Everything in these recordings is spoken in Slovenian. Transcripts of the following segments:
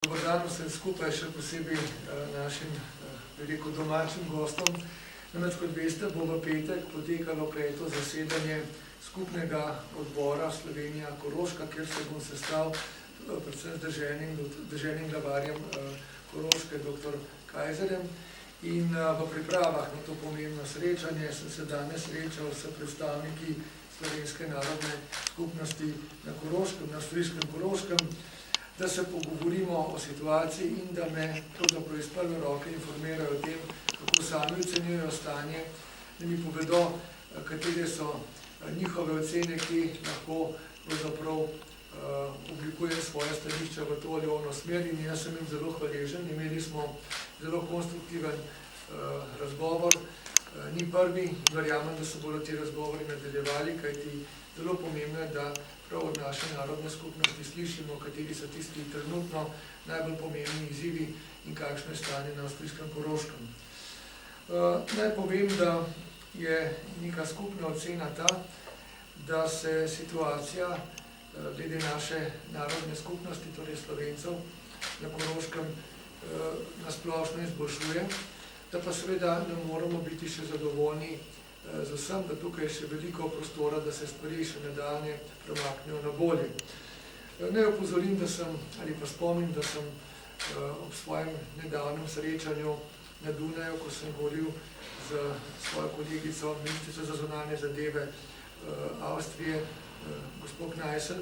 Dobar dan vsem skupaj, še posebej našim domačim gostom. Namreč, kot veste, bo v petek potekalo 5. zasedanje skupnega odbora Slovenija-Koroška, kjer se bom sestal predvsem z državnim glavarjem Koroške, dr. Kajzerjem. In v pripravah na to pomembno srečanje sem se danes srečal s predstavniki Slovenske narodne skupnosti na Koroškem, na avstrijskem Koroškem, da se pogovorimo o situaciji in da me pravzaprav iz prve roke informirajo o tem, kako sami ocenjujejo stanje, da mi povedo, katere so njihove ocene, ki lahko pravzaprav oblikujejo svoje stališča v to ali ono smer, in jaz sem jim zelo hvaležen. Imeli smo zelo konstruktiven razgovor, ni prvi, verjamem, da se bodo ti razgovori nadaljevali, kajti zelo pomembno je, da prav od naše narodne skupnosti slišimo, kateri so tisti trenutno najbolj pomembni izzivi in kakšno je stanje na avstrijskem Koroškem. Naj povem, da je neka skupna ocena ta, da se situacija glede naše narodne skupnosti, torej Slovencev na Koroškem, nasplošno izboljšuje, da pa seveda ne moramo biti še zadovoljni z vsem, da tukaj je še veliko prostora, da se stvari še nadaljnje premaknejo na bolje. Naj opozorim, da sem, ali pa spomnim, da sem ob svojem nedavnem srečanju na Dunaju, ko sem govoril z svojo kolegico, ministrico za zunanje zadeve Avstrije, gospod Knajsel,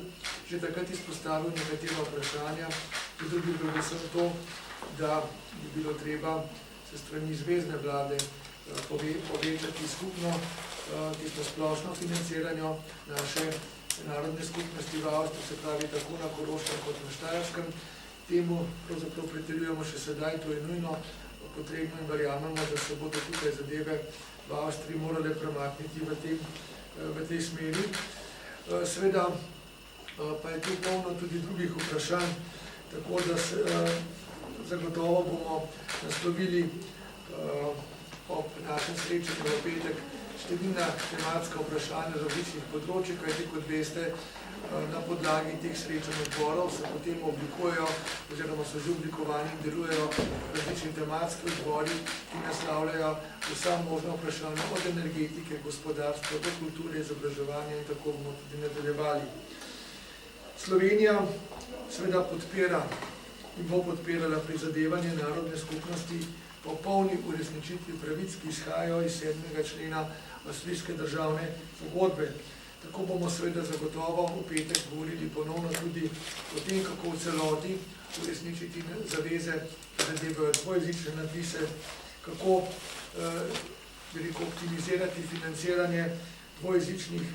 že takrat izpostavil nekatera vprašanja, tudi bi bilo predvsem to, da bi bilo treba se strani zvezne vlade povečati skupno tisto splošno financiranje naše narodne skupnosti v Avstriji, se pravi tako na Koroškem kot na Štajerskem. Temu pravzaprav preterjujemo še sedaj, to je nujno potrebno in verjamemo, da se bodo tukaj zadeve v Avstriji morale premakniti v tej smeri. Seveda pa je tu polno tudi drugih vprašanj, tako da zagotovo bomo naslovili ob našem srečanju v petek številna tematska vprašanja z različnih področij, kajti kot veste, na podlagi teh srečanj odborov se potem oblikujejo oziroma so že oblikovani in delujejo različni tematski odbori, ki naslavljajo vsa možna vprašanja od energetike, gospodarstva do kulture, izobraževanja in tako bomo tudi nadaljevali. Slovenija seveda podpira in bo podpirala prizadevanje narodne skupnosti po polni uresničitvi pravic, ki izhajajo iz 7. člena avstrijske državne pogodbe. Tako bomo seveda zagotovo v petek govorili ponovno tudi o tem, kako v celoti uresničiti zaveze, ki zadevajo dvojezične napise, kako optimizirati financiranje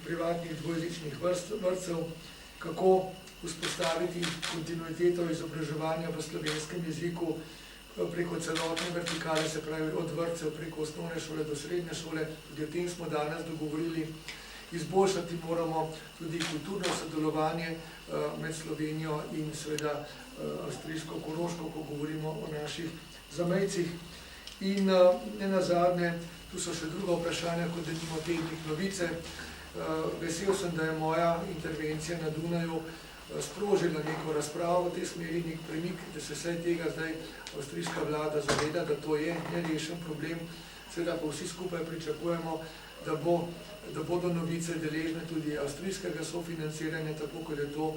privatnih dvojezičnih vrtcev, kako vzpostaviti kontinuiteto izobraževanja v slovenskem jeziku preko celotne vertikale, se pravi od vrtcev preko osnovne šole do srednje šole, tudi o tem smo danes dogovorili. Izboljšati moramo tudi kulturno sodelovanje med Slovenijo in seveda avstrijsko-koroško, ko govorimo o naših zamejcih. In nenazadnje, tu so še druga vprašanja, kot denimo tednik Novice. Vesel sem, da je moja intervencija na Dunaju sprožila neko razpravo v tej smeri, nek premik, da se vsaj tega zdaj avstrijska vlada zaveda, da to je nerešen problem. Seveda pa vsi skupaj pričakujemo, da bodo Novice deležne tudi avstrijskega sofinanciranja, tako kot je to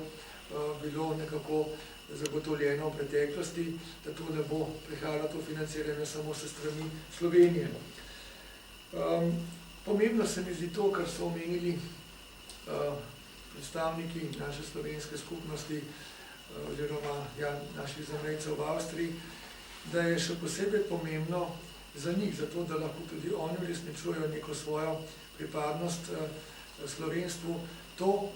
bilo nekako zagotovljeno v preteklosti, da to ne bo prihajalo to financiranje samo se strani Slovenije. Pomembno se mi zdi to, kar so omenili predstavniki naše slovenske skupnosti oziroma naših zamejcev v Avstriji, da je še posebej pomembno za njih, zato da lahko tudi oni uresničujejo neko svojo pripadnost slovenstvu, to,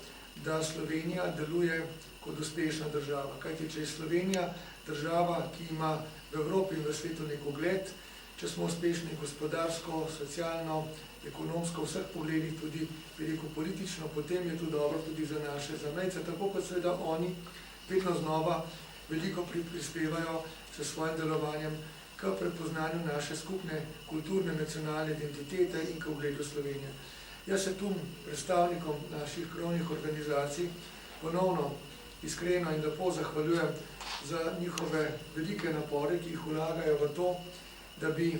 da Slovenija deluje kot uspešna država. Kajti, če je Slovenija država, ki ima v Evropi in v svetu nek ugled, če smo uspešni gospodarsko, socialno, ekonomsko, v vseh pogledih tudi veliko politično, potem je to dobro tudi za naše zamejce, tako kot seveda oni vedno znova veliko prispevajo s svojim delovanjem k prepoznanju naše skupne kulturne nacionalne identitete in k ugledu Slovenije. Jaz se tu predstavnikom naših krovnih organizacij ponovno iskreno in lepo zahvaljujem za njihove velike napore, ki jih vlagajo v to, da bi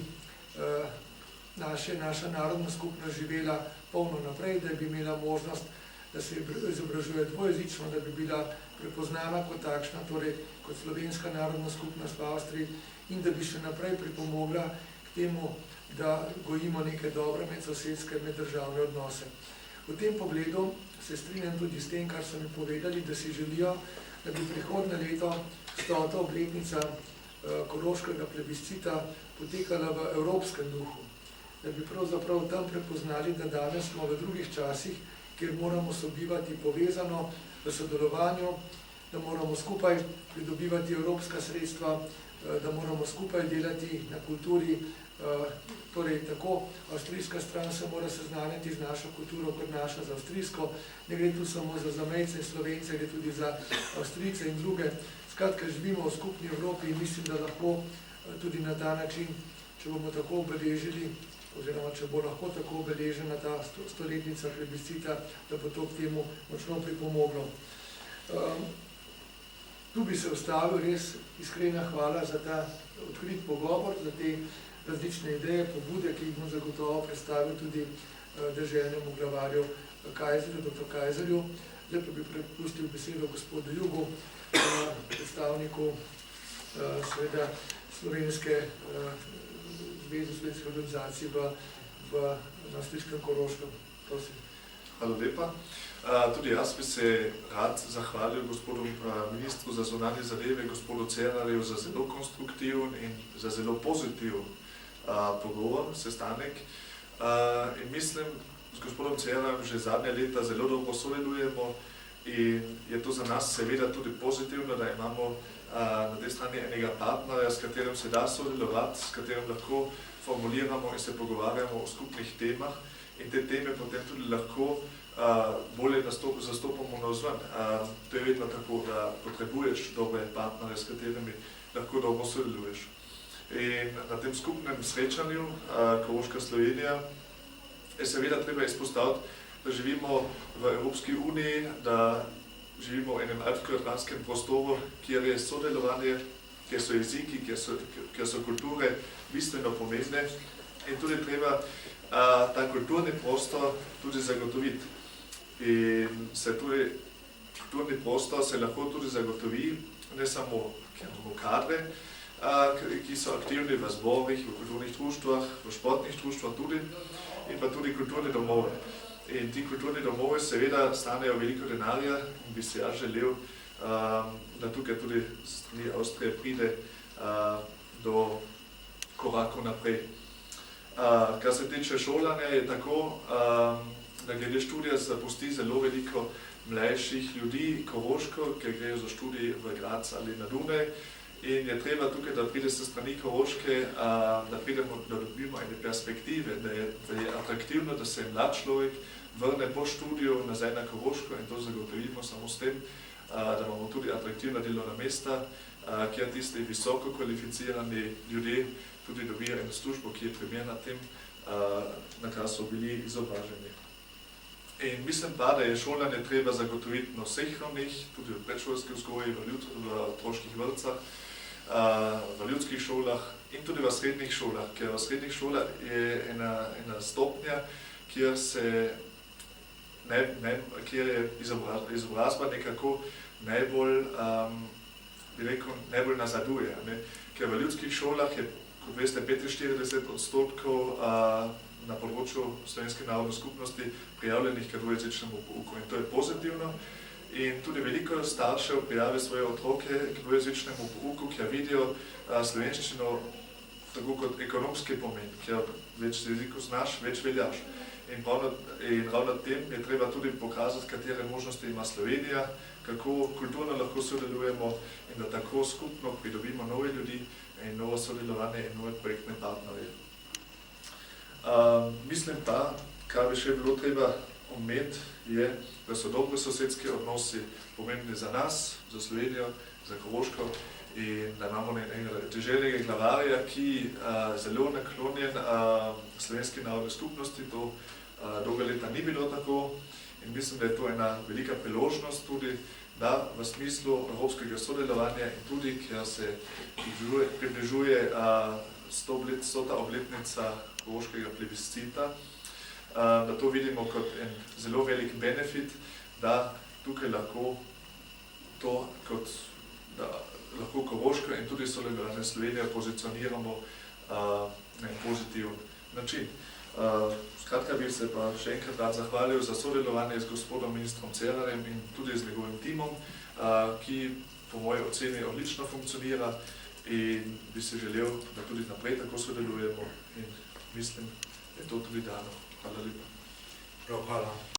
naša narodna skupnost živela polno naprej, da bi imela možnost, da se izobražuje dvojezično, da bi bila prepoznana kot takšna, torej kot slovenska narodna skupnost v Avstriji in da bi še naprej pripomogla k temu, da gojimo neke dobre medsosedske, meddržavne odnose. V tem pogledu se strinjam tudi s tem, kar so mi povedali, da si želijo, da bi prihodnje leto 100. obletnica koroškega plebiscita potekala v evropskem duhu. Da bi pravzaprav tam prepoznali, da danes smo v drugih časih, kjer moramo sobivati povezano v sodelovanju, da moramo skupaj pridobivati evropska sredstva, da moramo skupaj delati na kulturi. Torej, tako avstrijska stran se mora seznaniti z našo kulturo kot naša z avstrijsko. Ne gre tu samo za zamejce in Slovence, gre tudi za Avstrijce in druge. Skratka, živimo v skupni Evropi in mislim, da lahko tudi na ta način, če bomo tako obeležili, oziroma če bo lahko tako obeležena ta stoletnica plebiscita, da bo to k temu močno pripomoglo. Tu bi se ustavil, res iskrena hvala za ta odkrit pogovor, za te različne ideje, pobude, ki jih bom zagotovo predstavil tudi deželnemu glavarju Kajzerju, dr. Kajzerju. Zdaj pa bi prepustil besedo gospodu Jugu, predstavniku seveda Slovenske zveze, slovenske organizacije v avstrijskem Koroškem. Prosim. Hvala lepa. Tudi jaz bi se rad zahvalil gospodu ministru za zunanje zadeve, gospodu Cerarju, za zelo konstruktiven in za zelo pozitiven pogovor, sestanek. In mislim, z gospodom Cerarjem že zadnje leta zelo dolgo sodelujemo in je to za nas seveda tudi pozitivno, da imamo na tej strani enega partnerja, s katerim se da sodelovati, s katerim lahko formuliramo in se pogovarjamo o skupnih temah in te teme potem tudi lahko bolje zastopamo navzven. To je vedno tako, da potrebuješ dobre partnerje, s katerimi lahko dolgo sodeluješ. In na tem skupnem srečanju Koroška Slovenija je seveda treba izpostaviti, da živimo v Evropski uniji, da živimo v enem alpsko-atlantskem prostoru, kjer je sodelovanje, kjer so jeziki, kjer so kulture bistveno pomembne in tudi treba ta kulturni prostor tudi zagotoviti. In kulturni prostor se lahko tudi zagotovi, ne samo, ker imamo kadre, ki so aktivni v zborih, v kulturnih društvah, v športnih društvah tudi, in pa tudi kulturni domovi. In ti kulturni domovi seveda stanejo veliko denarja in bi se jaz želel, da tukaj tudi strani Avstrije pride do korakov naprej. Kar se tiče šolanja, je tako, da glede študija zapusti zelo veliko mlajših ljudi Koroško, ker grejo za študij v Graz ali na Dunaj. In je treba tukaj, da pride se strani Koroške, da dobimo ene perspektive, da je atraktivno, da se mlad človek vrne po študiju nazaj na Koroško in to zagotovimo samo s tem, da imamo tudi atraktivna delovna mesta, kjer tisti visoko kvalificirani ljudje tudi dobijo eno službo, ki je primerna tem, na kar so bili izobraženi. In mislim pa, da je šolanje treba zagotoviti na vseh ravneh, tudi v predšolski vzgoji, v otroških vrtcah, v ljudskih šolah in tudi v srednjih šolah, ker v srednjih šolah je ena stopnja, kjer je izobrazba nekako najbolj nazaduje. Ker v ljudskih šolah je, kot veste, 45% na področju slovenske narodne skupnosti prijavljenih k dvojezičnemu pouku in to je pozitivno. In tudi veliko staršev prijavi svoje otroke k dvojezičnemu pouku, ker vidijo slovenščino tako kot ekonomski pomen, ker več jezikov znaš, več veljaš. In ravno tem je treba tudi pokazati, katere možnosti ima Slovenija, kako kulturno lahko sodelujemo in da tako skupno pridobimo nove ljudi in novo sodelovanje in nove projektne partnerje. Mislim pa, kar bi še bilo treba omeniti, je, da so dobri sosedski odnosi pomembni za nas, za Slovenijo, za Koroško in da imamo deželnega glavarja, ki zelo naklonjen slovenski narodni skupnosti. To dolga leta ni bilo tako in mislim, da je to ena velika priložnost tudi, da v smislu evropskega sodelovanja in tudi, ker se približuje 100. obletnica koroškega plebiscita, da to vidimo kot en zelo velik benefit, da tukaj lahko to kot lahko Koroško in tudi sodelovanje Slovenije pozicioniramo na pozitiven način. Skratka bi se pa še enkrat rad zahvalil za sodelovanje z gospodom ministrom Cerarjem in tudi z njegovim timom, ki po moji oceni odlično funkcionira in bi si želel, da tudi naprej tako sodelujemo in mislim, da je to tudi dano. Hvala lepa. Prav, hvala.